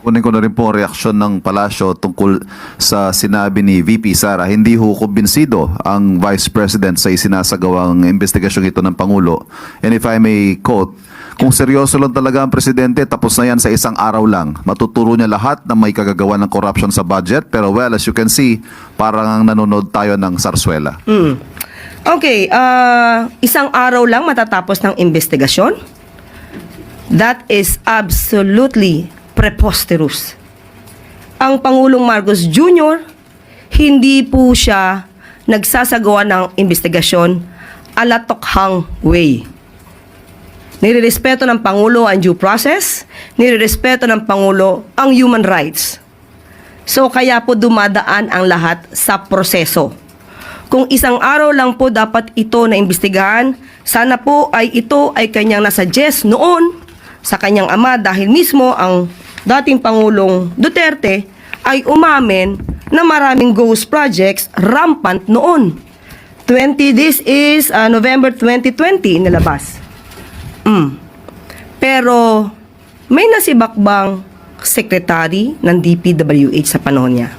Kunin ko na rin po ang reaksyon ng palasyo tungkol sa sinabi ni VP Sara. Hindi ho kumbinsido ang Vice President sa isinasagawang investigasyon ito ng Pangulo. And if I may quote, kung seryoso lang talaga ang Presidente, tapos na yan sa isang araw lang. Matuturo niya lahat na may kagagawa ng corruption sa budget. Pero well, as you can see, parang nanonood tayo ng sarsuela. Okay, isang araw lang matatapos ng investigasyon? That is absolutely preposterous. Ang Pangulong Marcos Jr., hindi po siya nagsasagawa ng investigasyon alatokhang way. Nirerespeto ng Pangulo ang due process, nirerespeto ng Pangulo ang human rights. So kaya po dumadaan ang lahat sa proseso. Kung isang araw lang po dapat ito na imbestigahan, sana po ay ito ay kanyang nasuggest noon sa kanyang ama dahil mismo ang dating Pangulong Duterte ay umamin na maraming ghost projects rampant noon. This is November 2020 nilabas. Pero may nasibakbang secretary ng DPWH sa panahon niya.